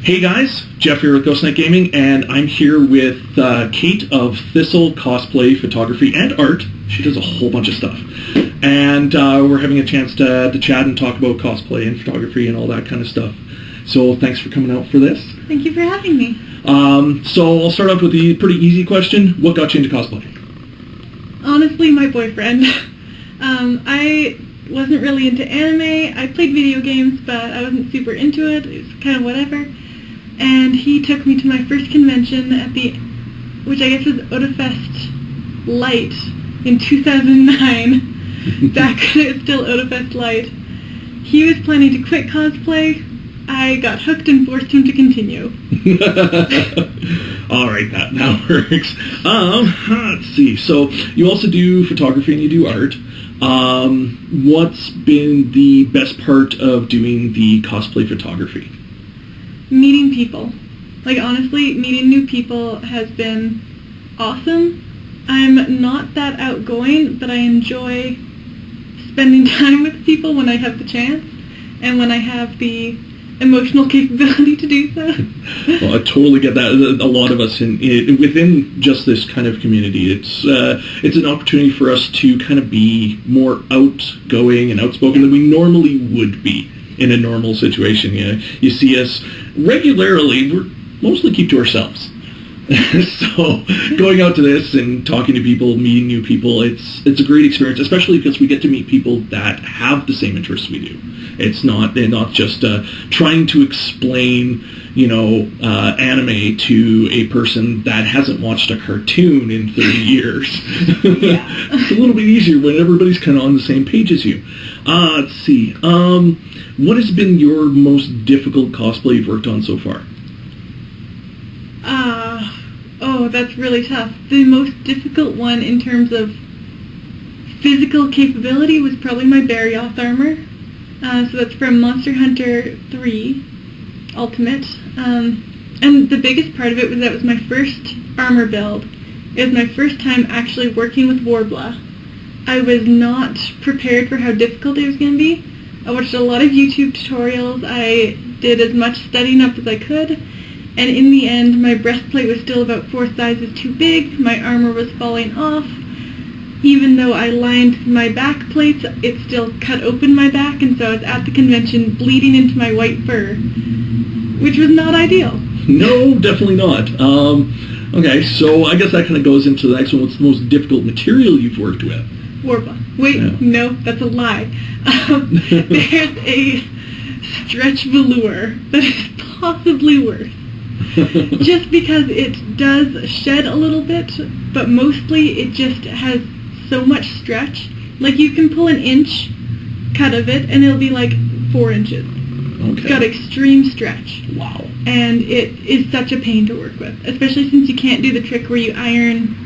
Hey guys, Jeff here with Ghost Knight Gaming, and I'm here with Kate of Thistle Cosplay, Photography, and Art. She does a whole bunch of stuff. And we're having a chance to chat and talk about cosplay and photography and all that kind of stuff. So thanks for coming out for this. Thank you for having me. So I'll start off with the pretty easy question. What got you into cosplay? Honestly, my boyfriend. I wasn't really into anime. I played video games, but I wasn't super into it. It was kind of whatever. And he took me to my first convention at which I guess was Otafest Light in 2009. Back when it was still Otafest Light. He was planning to quit cosplay. I got hooked and forced him to continue. All right, that works. Let's see. So you also do photography and you do art. What's been the best part of doing the cosplay photography? Meeting people. Like, honestly, meeting new people has been awesome. I'm not that outgoing, but I enjoy spending time with people when I have the chance and when I have the emotional capability to do so. Well, I totally get that. A lot of us within just this kind of community, it's an opportunity for us to kind of be more outgoing and outspoken than we normally would be in a normal situation. You see us regularly, we're mostly keep to ourselves. So going out to this and talking to people, meeting new people, it's a great experience, especially because we get to meet people that have the same interests we do. They're not just trying to explain, anime to a person that hasn't watched a cartoon in 30 years. Yeah. It's a little bit easier when everybody's kind of on the same page as you. Let's see. What has been your most difficult cosplay you've worked on so far? Oh, that's really tough. The most difficult one in terms of physical capability was probably my Barrioth armor. So that's from Monster Hunter 3 Ultimate. And the biggest part of it was that it was my first armor build. It was my first time actually working with Warbler. I was not prepared for how difficult it was going to be. I watched a lot of YouTube tutorials. I did as much studying up as I could. And in the end, my breastplate was still about 4 sizes too big. My armor was falling off. Even though I lined my back plates, it still cut open my back, and so I was at the convention bleeding into my white fur, which was not ideal. No, definitely not. Okay, so I guess that kind of goes into the next one. What's the most difficult material you've worked with? Warpa. Wait, yeah. No, that's a lie. There's a stretch velour that is possibly worse. Just because it does shed a little bit, but mostly it just has so much stretch. Like, you can pull an inch cut of it and it'll be like 4 inches. Okay. It's got extreme stretch. Wow. And it is such a pain to work with, especially since you can't do the trick where you iron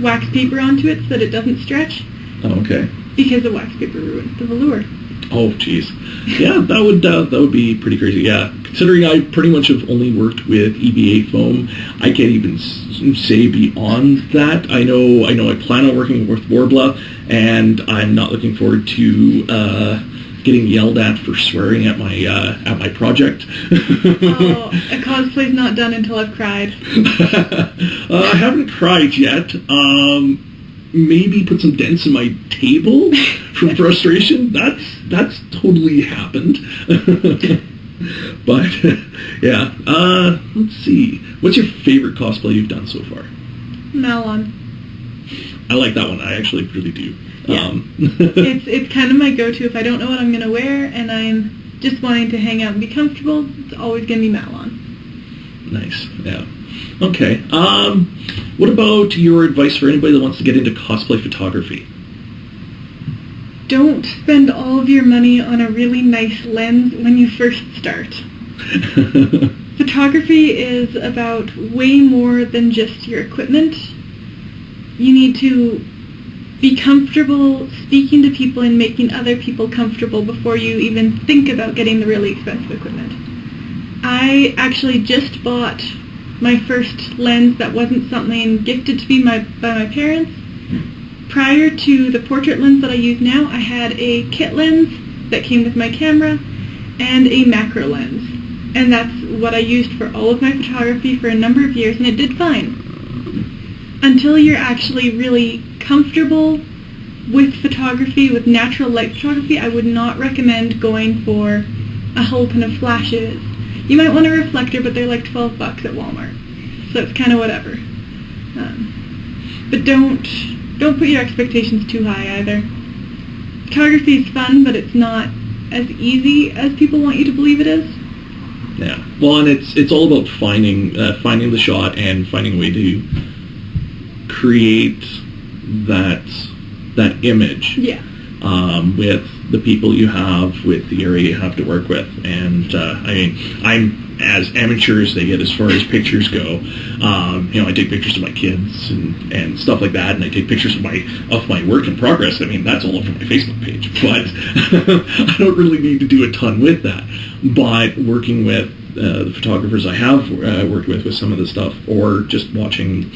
wax paper onto it so that it doesn't stretch. Oh, okay. Because the wax paper ruins the velour. Oh, jeez. Yeah, that would be pretty crazy. Yeah, considering I pretty much have only worked with EVA foam, I can't even say beyond that. I know. I plan on working with Warbler, and I'm not looking forward to getting yelled at for swearing at my project. Oh, a cosplay's not done until I've cried. I haven't cried yet. Maybe put some dents in my table from frustration. That's totally happened. But yeah, let's see. What's your favorite cosplay you've done so far? Malon. I like that one. I actually really do. Yeah. It's kind of my go-to if I don't know what I'm going to wear and I'm just wanting to hang out and be comfortable. It's always going to be Malon. Nice. Yeah. Okay. What about your advice for anybody that wants to get into cosplay photography? Don't spend all of your money on a really nice lens when you first start. Photography is about way more than just your equipment. You need to be comfortable speaking to people and making other people comfortable before you even think about getting the really expensive equipment. I actually just bought my first lens that wasn't something gifted to me by my parents. Prior to the portrait lens that I use now, I had a kit lens that came with my camera and a macro lens. And that's what I used for all of my photography for a number of years, and it did fine. Until you're actually really comfortable with photography, with natural light photography, I would not recommend going for a whole ton of flashes. You might want a reflector, but they're like $12 at Walmart, so it's kind of whatever. But don't put your expectations too high either. Photography is fun, but it's not as easy as people want you to believe it is. Yeah. Well, and it's all about finding the shot and finding a way to create that image. Yeah. With the people you have, with the area you have to work with, and I mean, I'm as amateur as they get as far as pictures go. I take pictures of my kids and stuff like that, and I take pictures of my work in progress. I mean, that's all over my Facebook page, but I don't really need to do a ton with that. But working with the photographers I have worked with some of the stuff, or just watching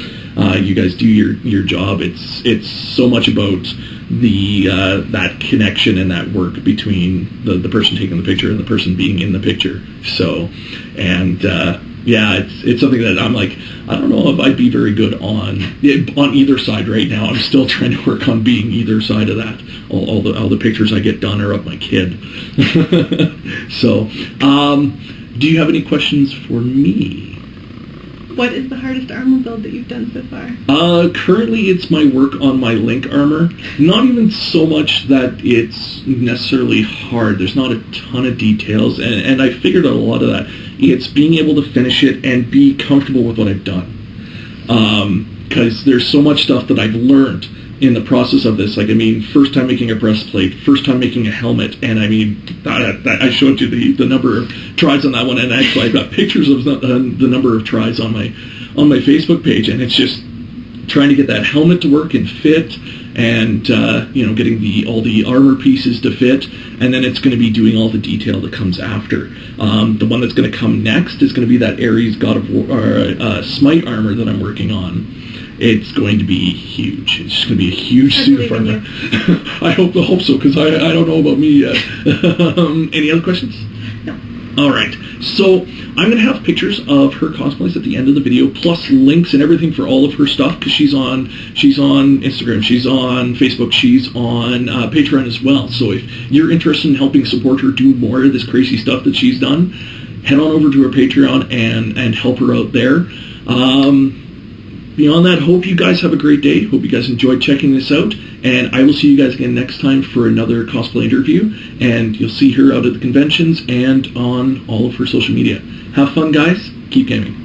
you guys do your job, it's so much about that connection and that work between the person taking the picture and the person being in the picture. So, and it's something that I'm like, I don't know if I'd be very good on either side right now. I'm still trying to work on being either side of that. All the pictures I get done are of my kid. So, do you have any questions for me? What is the hardest armor build that you've done so far? Currently it's my work on my Link armor. Not even so much that it's necessarily hard. There's not a ton of details, and I figured out a lot of that. It's being able to finish it and be comfortable with what I've done. Because there's so much stuff that I've learned in the process of this. Like, I mean, first time making a breastplate, first time making a helmet, and I mean, I showed you the number of tries on that one, and actually I've got pictures of the number of tries on my Facebook page, and it's just trying to get that helmet to work and fit, and getting all the armor pieces to fit, and then it's going to be doing all the detail that comes after. The one that's going to come next is going to be that Ares God of War, Smite armor that I'm working on. It's going to be huge. It's just going to be a huge suit of armor. I hope so, because I don't know about me yet. Any other questions? No. All right. So I'm going to have pictures of her cosplays at the end of the video, plus links and everything for all of her stuff, because she's on Instagram, she's on Facebook, she's on Patreon as well. So if you're interested in helping support her do more of this crazy stuff that she's done, head on over to her Patreon and help her out there. Beyond that, hope you guys have a great day. Hope you guys enjoyed checking this out. And I will see you guys again next time for another cosplay interview. And you'll see her out at the conventions and on all of her social media. Have fun, guys. Keep gaming.